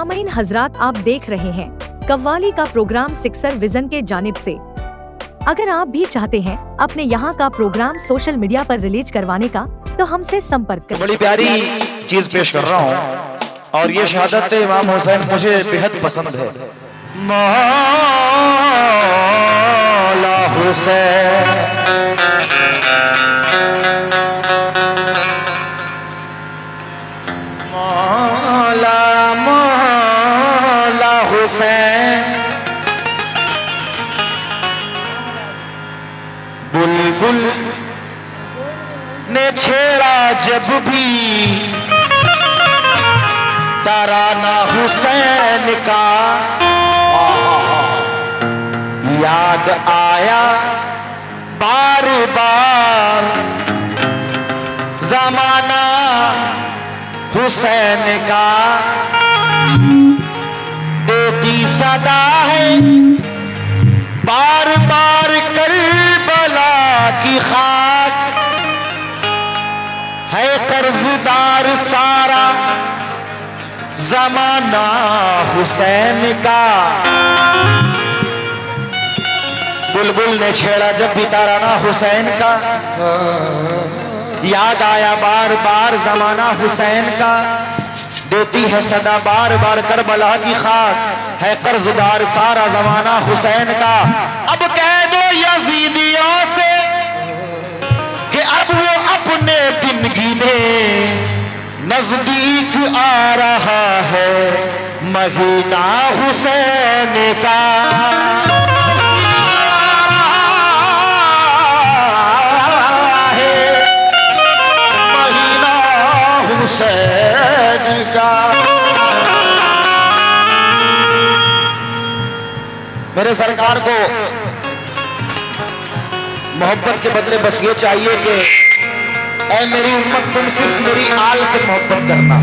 सामईन हजरात, आप देख रहे हैं कव्वाली का प्रोग्राम सिक्सर विजन के जानिब से। अगर आप भी चाहते हैं अपने यहाँ का प्रोग्राम सोशल मीडिया पर रिलीज करवाने का, तो हमसे संपर्क करें। बड़ी प्यारी चीज पेश कर रहा हूँ और ये शहादत इमाम हुसैन मुझे बेहद पसंद है। मौला हुसैन मौला हुसैन, बुलबुल ने छेड़ा जब भी तराना हुसैन का, याद आया बार बार जमाना हुसैन का। देती सदा है बार बार करबला की खाक, है कर्जदार सारा जमाना हुसैन का। बुलबुल ने छेड़ा जब भी तराना हुसैन का, याद आया बार बार जमाना हुसैन का। देती है सदा बार बार करबला की खाक, है कर्जदार सारा जमाना हुसैन का। अब कह दो यजीदियों से कि अब वो अपने दिन गिने, नजदीक आ रहा है महीना हुसैन का। महीना हुसैन का। मेरे सरकार को मोहब्बत के बदले बस ये चाहिए कि ऐ मेरी उम्मत, तुम सिर्फ मेरी आल से मोहब्बत करना,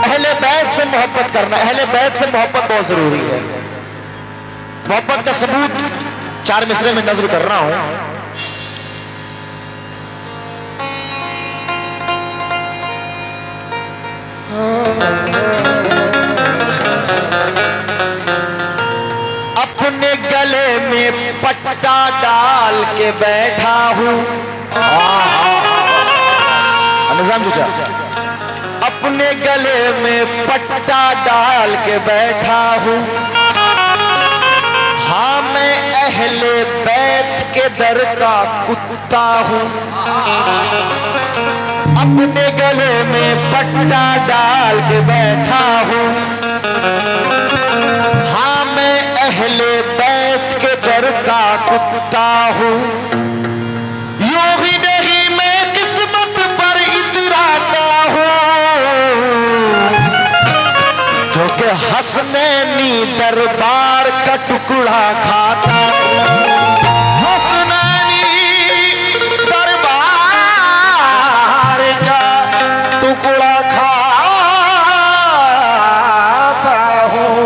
अहले बैत से मोहब्बत करना। अहले बैत से मोहब्बत बहुत जरूरी है। मोहब्बत का सबूत चार मिसरे में नजर कर रहा हूं। अपने गले में पट्टा डाल के बैठा हूं, निजाम चाचा, अपने गले में पट्टा डाल के बैठा हूं। हाँ, मैं अहले बैत के दर का कुत्ता हूं। अपने गले में पट्टा डाल के बैठा हूं। हाँ, मैं अहले बैत के दर का कुत्ता हूं। यूं ही नहीं मैं किस्मत पर इतराता हूं, क्योंकि हसनैनी दरबार का टुकड़ा खाता हूं। हसनैनी दरबार का टुकड़ा खाता हूं।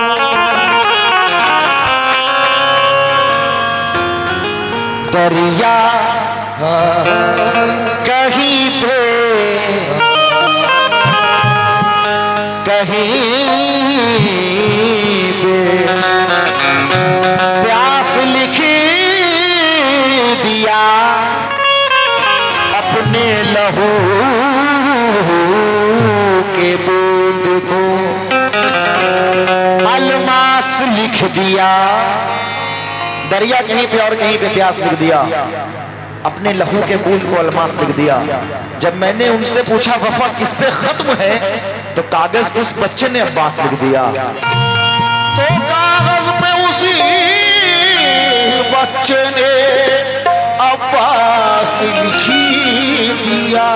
दरिया कहीं पे प्यास लिख दिया, अपने लहू के बूंद को अलमास लिख दिया। दरिया कहीं पे और कहीं पे प्यास लिख दिया, अपने लहू के बूंद को अलमास लिख दिया। जब मैंने उनसे पूछा वफा किस पे खत्म है, तो कागज पे उस बच्चे ने अब्बास लिख दिया। तो कागज पे उसी बच्चे ने अब्बास लिखी दिया।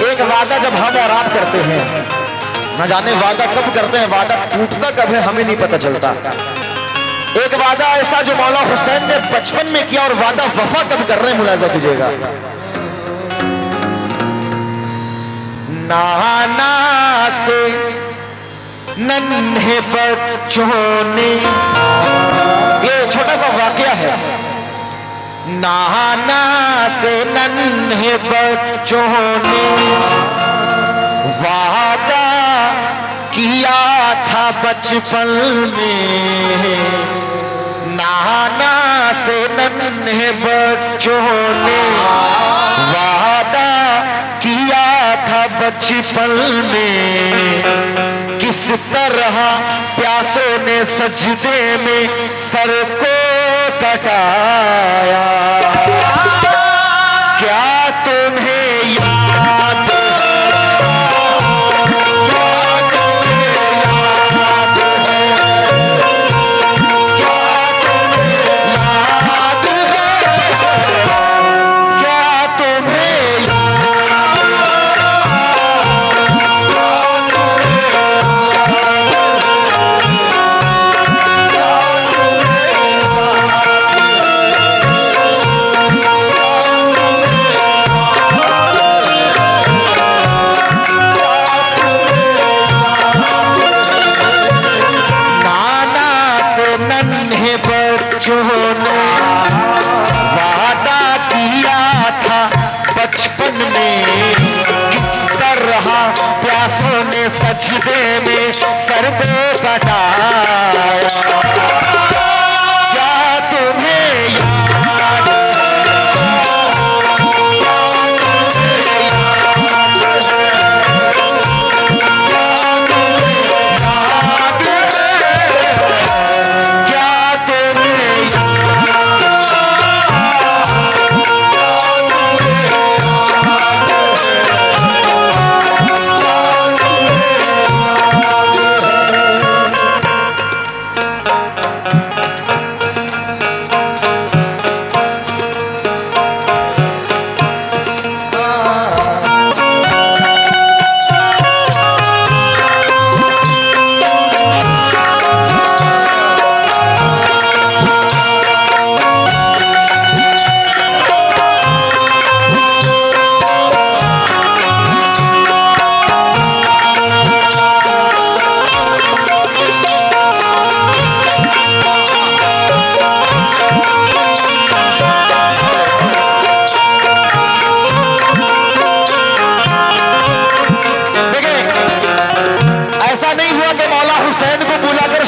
एक वादा जब हम और आप करते हैं, न जाने वादा कब करते हैं, वादा टूटता कब है हमें नहीं पता चलता। एक वादा ऐसा जो मौला हुसैन ने बचपन में किया, और वादा वफा कब कर रहे हैं मुलाजा कीजिएगा। नाना से नन्हे बच्चों ने, ये छोटा सा वाकया है। नाना से नन्हे बच्चों ने वादा किया था बचपन में, नाना से नन्हे बच्चों ने वादा किया था बचपन में, किस तरह प्यासों ने सजदे में सर को कटाया। क्या तुम्हें याद वादा किया था बचपन में, किस तरह प्यासों ने सजदे में सर को कटाया। क्या तुम्हें याद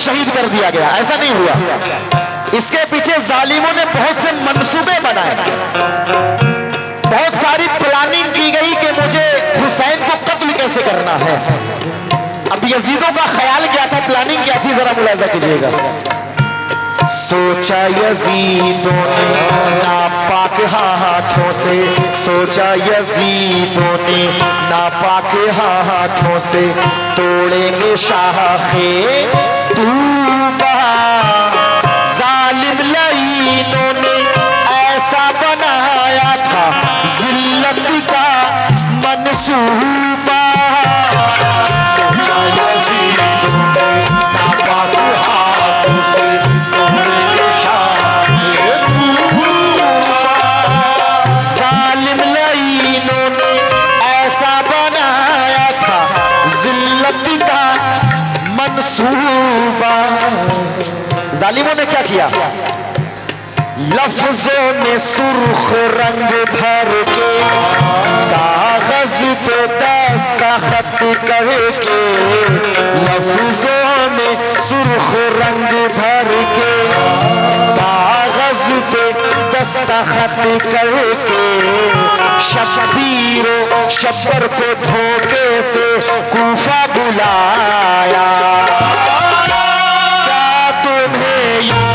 शहीद कर दिया गया, ऐसा नहीं हुआ। इसके पीछे जालिमों ने बहुत से मंसूबे बनाए, बहुत सारी प्लानिंग की गई कि मुझे हुसैन को कत्ल कैसे करना है। अब यजीदों का ख्याल क्या था, प्लानिंग क्या थी, जरा मुलाजा कीजिएगा। सोचा यजीदों ने नापाक हाथों से, सोचा यजीदों ने नापाक हाथों से तोड़ेंगे शाखे तूबा। जालिम लाइनों ने ऐसा बनाया था जिल्लत का मंसूबा। सोचा यजीदों ने नापाक हाथों से तोड़ेंगे शाखे तूबा। जालिम लाइनों ने ऐसा बनाया था जिल्लत का मंसूबा। जालिमों ने क्या किया, लफ्जों में सुर्ख रंग भर के कागज पे दस्तखत करके, लफ्जों में सुर्ख रंग भर के कागज पे दस्तखत करके, शब्बीर शब्बर को धोखे से कूफा बुलाया। क्या तुम्हें याद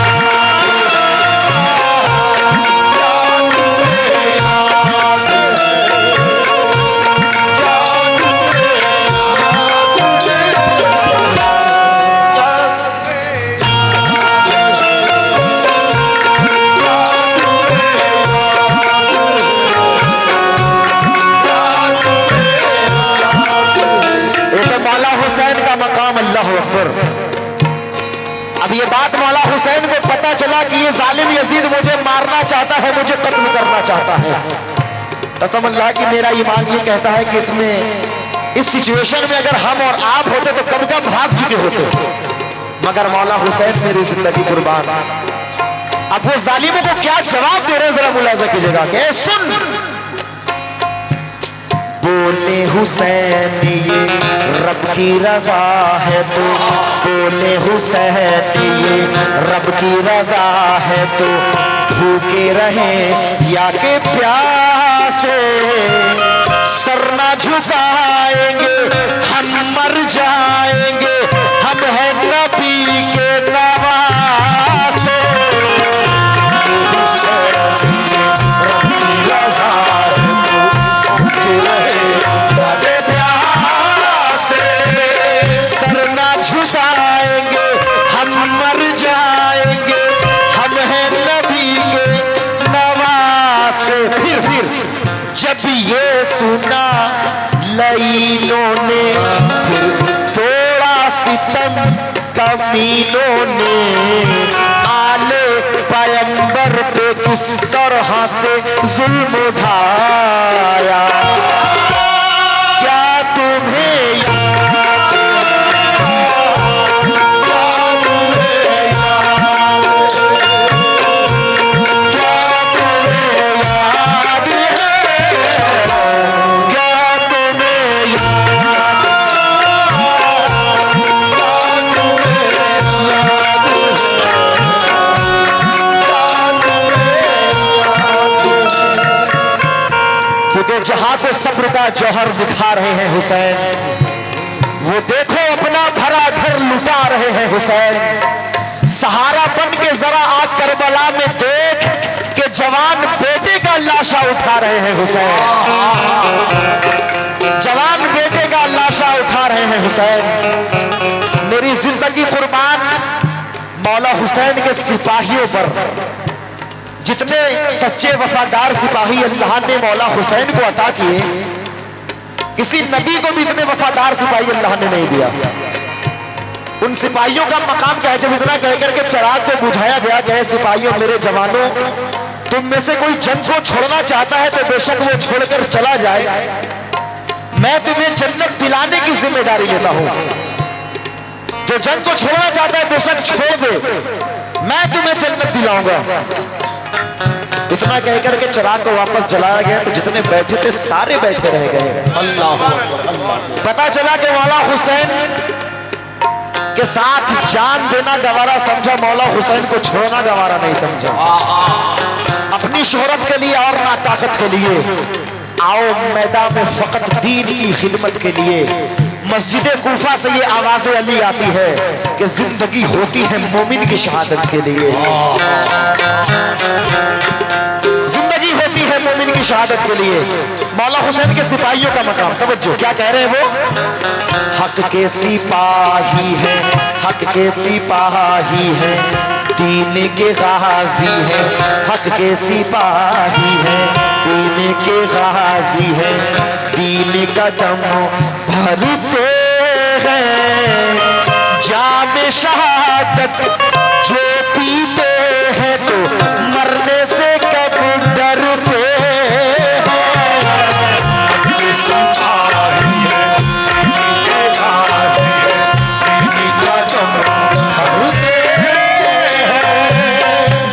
अब ये बात मौला हुसैन को पता चला कि ये जालिम यजीद मुझे मारना चाहता है, मुझे कत्ल करना चाहता है। कसम अल्लाह की मेरा ईमान ये कहता है कि इसमें इस सिचुएशन में अगर हम और आप होते तो कब कब भाग चुके होते, मगर मौला हुसैन मेरी जिंदगी कुर्बान। अब वो जालिमों को क्या जवाब दे रहे हैं, जरा मुलाजा कीजिएगा कि सुन बोले हुसैन ये रब की रजा है तो, बोले हुसैन ये रब की रजा है तो, भूखे रहे या के प्यासे सर ना झुकाएंगे, हम मर जाएंगे, हम हैं नबी के नवासे। सर ना झुकाएंगे, हम मर जाएंगे, हम हैं नबी के नवासे। फिर जब ये सुना लईनों ने, फिर तोड़ा सितम कमीनों ने, आले पैगंबर पे किस तरह से जुल्म उठाया। क्या तुम्हें याद जहां को सब्र का जौहर दिखा रहे हैं हुसैन, वो देखो अपना भरा घर लुटा रहे हैं हुसैन। सहारा बन के जरा आग करबला में देख के जवान बेटे का लाशा उठा रहे हैं हुसैन, जवान बेटे का लाशा उठा रहे हैं हुसैन। मेरी जिंदगी कुर्बान मौला हुसैन के सिपाहियों पर। जितने सच्चे वफादार सिपाही अल्लाह ने मौला हुसैन को अता किए, किसी नबी को भी इतने वफादार सिपाही अल्लाह ने नहीं दिया। उन सिपाहियों का मकाम क्या है? जब इतना कहकर के चिराग को बुझाया गया कि सिपाहियों मेरे जवानों, तुम में से कोई जंग को छोड़ना चाहता है तो बेशक वो छोड़कर चला जाए, मैं तुम्हें जन्नत दिलाने की जिम्मेदारी लेता हूं। जो जंग को छोड़ना चाहता है बेशक छोड़ दे, मैं तुम्हें जन्नत दिलाऊंगा। इतना कहकर के चिराग को वापस जलाया गया तो जितने बैठे थे सारे बैठे रह गए। अल्लाह अल्लाह। पता चला कि मौला हुसैन के साथ जान देना गवारा समझा, मौला हुसैन को छोड़ना गवारा नहीं समझा। अपनी शोहरत के लिए और ना ताकत के लिए आओ मैदान में फकत दीन की खिदमत के लिए। मस्जिद कूफा से ये आवाज़ अली आती है कि जिंदगी होती है मोमिन की शहादत के लिए, जिंदगी होती है मोमिन की शहादत के लिए। मौला हुसैन के सिपाहियों का मकाम, तवज्जो क्या कह रहे हैं वो? हक के सिपाही हैं, हक के सिपाही हैं, दीन के गाजी हैं, हक के सिपाही हैं, दीन के गाजी हैं, दीन का दम भरते हैं, जाम शहादत जो पीते हैं तो मरने से कब डरते हैं।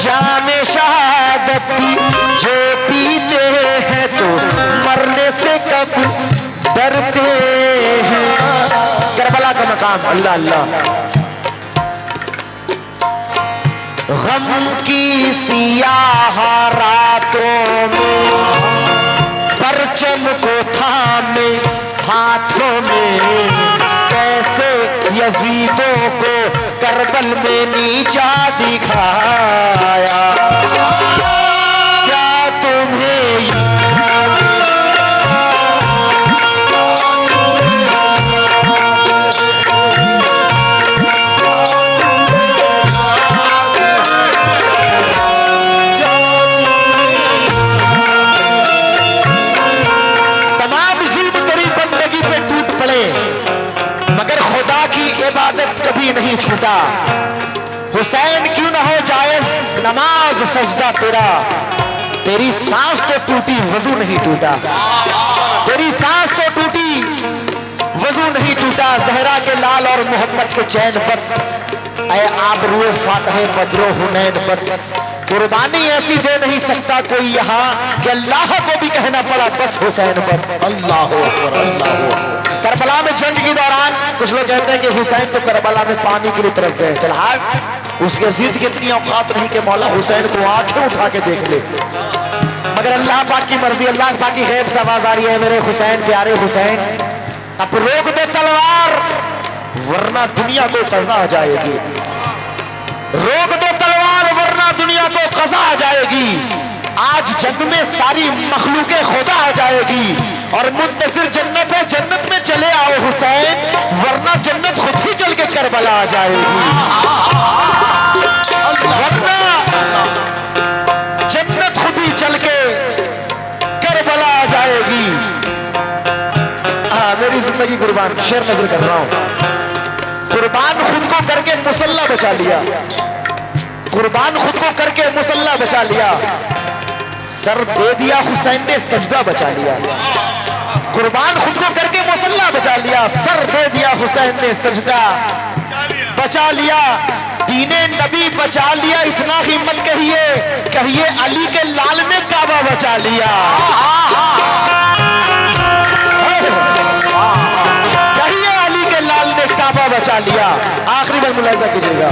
जाम शहादत जो पीते हैं तो मरने से कब डरते हैं। करबला का मकाम अल्लाह अल्लाह। गम की सियाह रातों में परचम को थामे हाथों में, कैसे यजीदों को करबल में नीचा दिखाया। क्या तुम्हें याद इबादत कभी नहीं छूटा। हुसैन क्यों ना हो जायज नमाज सजदा तेरा, तेरी सांस तो टूटी वजू नहीं टूटा, तेरी सांस तो टूटी वजू नहीं टूटा। जहरा के लाल और मोहम्मद के चैन बस, ऐ आबरूए फातह बदरो हुनैन बस, कुर्बानी ऐसी दे नहीं सकता कोई यहाँ कि अल्लाह को भी कहना पड़ा बस हुसैन बस। अल्लाह अकबर, अल्लाह अकबर। करबला में जंग के दौरान कुछ लोग कहते हैं कि हुसैन तो करबला में पानी के लिए तरस गए। चल हाथ, उसके जिद की इतनी औकात नहीं कि मौला हुसैन को आंखें उठा के देख ले, मगर अल्लाह पाक की मर्जी, अल्लाह पाक की गैब से आवाज आ रही है, मेरे हुसैन प्यारे हुसैन अब रोक दे तलवार वरना दुनिया को कज़ा आ जाएगी, रोक दे तलवार वरना दुनिया को कज़ा आ जाएगी। आज जंग में सारी मखलूके खुदा आ जाएगी और मुंतज़िर जन्नत है, जन्नत में चले आओ हुसैन वरना जन्नत खुद ही चल के करबला आ जाएगी, वरना जन्नत खुद ही चल के करबला आ जाएगी। मेरी जिंदगी कुर्बान, शेर नजर कर रहा हूं। कुर्बान खुद को करके मुसल्ला बचा लिया, कुर्बान खुद को करके मुसल्ला बचा लिया, सर दे दिया हुसैन ने सजदा बचा लिया। कुर्बान खुद को करके मुसल्ला बचा लिया, सर दे दिया हुसैन ने सजदा बचा लिया। दीने नबी बचा लिया, इतना ही मत कहिए, कहिए अली के लाल ने काबा बचा लिया, कहिए अली के लाल ने काबा बचा लिया। आखिरी बार मुलाहिजा कीजिएगा,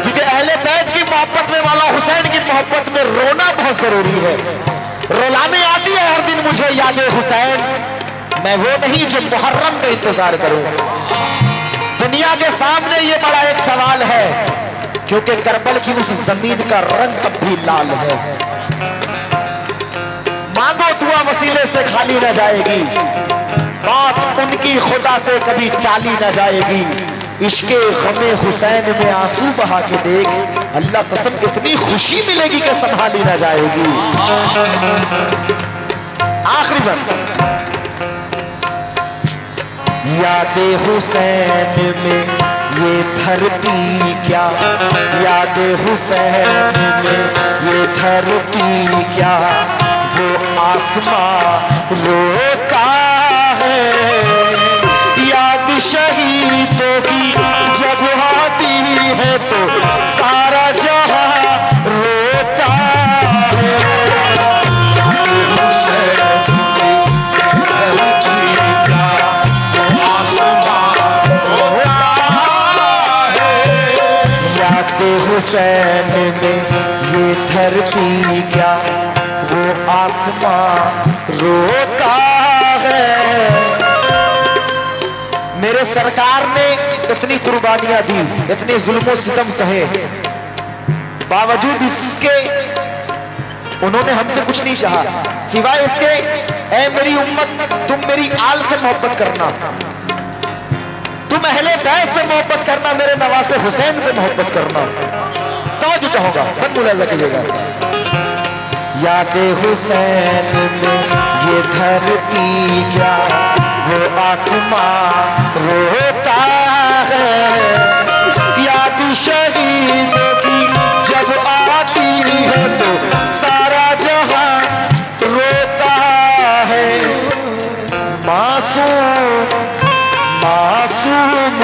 क्योंकि अहले बैत की मोहब्बत में, वाला हुसैन की मोहब्बत में रोना बहुत जरूरी है। रुलाने आती है हर दिन मुझे याद हुसैन, मैं वो नहीं जो मुहर्रम का इंतजार करूं। दुनिया के सामने ये बड़ा एक सवाल है, क्योंकि करबल की उस जमीन का रंग अब भी लाल है। मांगो दुआ वसीले से खाली न जाएगी, बात उनकी खुदा से कभी टाली न जाएगी। इश्के गमे हुसैन में आंसू बहा के देख, अल्लाह कसम इतनी खुशी मिलेगी कि संभाली न जाएगी। आखिरी बार, यादे हुसैन में ये धरती क्या, यादे हुसैन में ये धरती क्या, वो आसमां रोता है, याद शहीदों की जब आती है तो सारा जहां रोता है। हुसैन में ये धरती क्या, वो आसमां रोता है। मेरे सरकार ने इतनी कुर्बानियां दी, इतने जुल्म सितम सहे, बावजूद इसके उन्होंने हमसे कुछ नहीं चाहा सिवाय इसके, ऐ मेरी उम्मत तुम मेरी आल से मोहब्बत करना, तुम अहले बैत से मोहब्बत करना, मेरे नवासे हुसैन से मोहब्बत करना। तो जो चाहोगा मन मुलाहिजा कीजिएगा, याद हुसैन में ये धरती क्या, वो आसमां रोता है, याद शहीदों की जब आती है तो सारा जहां रोता है। मासूम मासूम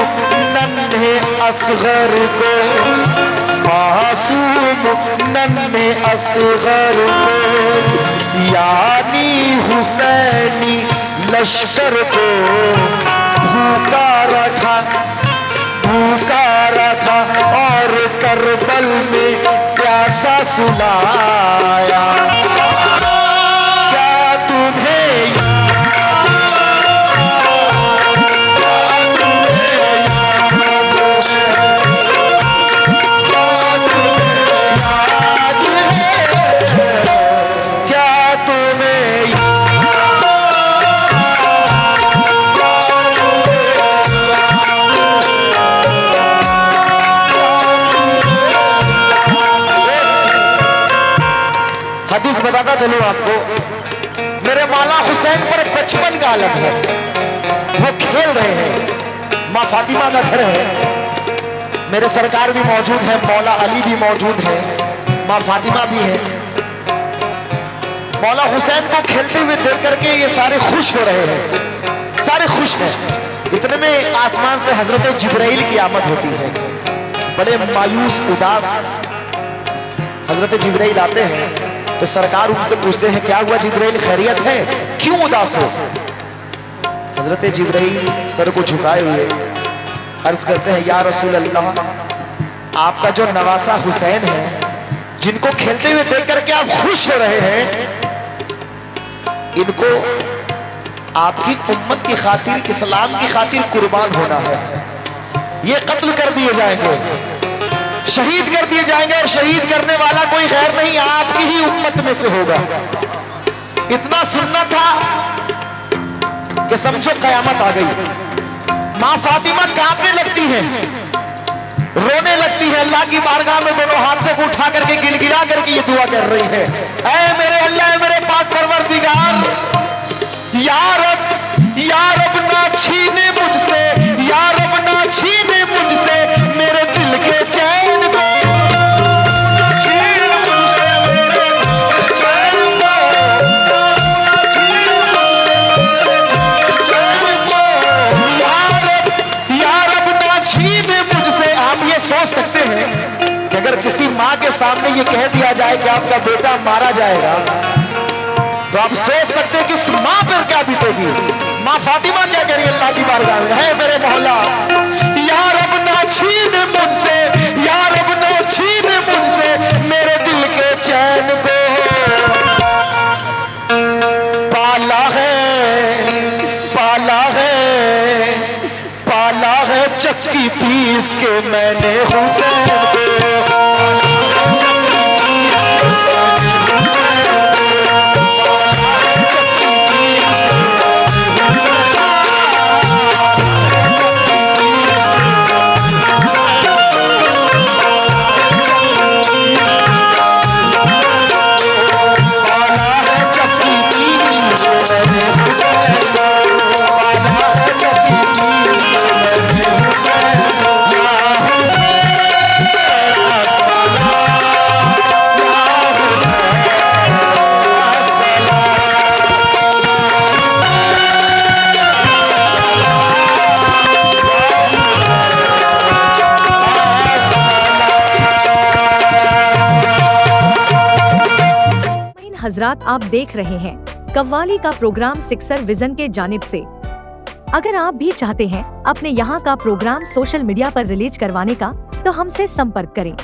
नन्हे असगर को, मासूम नन्हे असगर को, यानी हुसैनी लश्कर को भूखा रखा, भूखा रखा और करबल में प्यासा सुलाया। क्या तुम्हें हदीस बताता चलूं आपको, मेरे मौला हुसैन पर बचपन का आलम है, वो खेल रहे हैं, माँ फातिमा का घर है, मेरे सरकार भी मौजूद है, मौला अली भी मौजूद है, माँ फातिमा भी है। मौला हुसैन को खेलते हुए देख करके ये सारे खुश हो रहे हैं, सारे खुश हैं। इतने में आसमान से हजरत जिब्राइल की आमद होती है, बड़े मायूस उदास हजरत जिब्राइल आते हैं तो सरकार उनसे पूछते हैं क्या हुआ जिब्राइल, खैरियत है, क्यों उदास हो? हजरत जिब्राइल सर को झुकाए हुए अर्ज करते हैं या रसूल अल्लाह, आपका जो नवासा हुसैन है जिनको खेलते हुए देख करके आप खुश हो रहे हैं, इनको आपकी उम्मत की खातिर, इस्लाम की खातिर कुर्बान होना है। ये कत्ल कर दिए जाएंगे, शहीद कर दिए जाएंगे, और शहीद करने वाला कोई गैर नहीं, आपकी ही उम्मत में से होगा। इतना सुनना था कि समझो कयामत आ गई। मां फातिमा कांपने लगती है, रोने लगती है, अल्लाह की बारगाह में दोनों हाथों को उठा करके गिड़गिड़ा करके ये दुआ कर रही है, ऐ मेरे अल्लाह, मेरे पाक परवरदिगार, या रब ना छीने मुझसे, या रब ना छीने मुझसे मेरे दिल के चैन को, छीन मुझसे मेरे चैन को, छीन मुझसे मेरे चैन को, या रब ना छीने मुझसे। आप ये सोच सकते हैं कि अगर किसी माँ के सामने ये कह दिया जाए कि आपका बेटा मारा जाएगा, तो आप सोच सकते हैं कि उस माँ पर क्या बीतेगी। माँ फातिमा क्या कह रही है अल्लाह की बारगाह में, है मेरे मौला, या रब ना छीन मुझसे, या रब ना छीन मुझसे मेरे दिल के चैन को। पाला है, पाला है, पाला है चक्की पीस के मैंने हुसैन को, हजरात, आप देख रहे हैं कव्वाली का प्रोग्राम सिक्सर विजन के जानिब से। अगर आप भी चाहते हैं अपने यहाँ का प्रोग्राम सोशल मीडिया पर रिलीज करवाने का, तो हमसे संपर्क करें।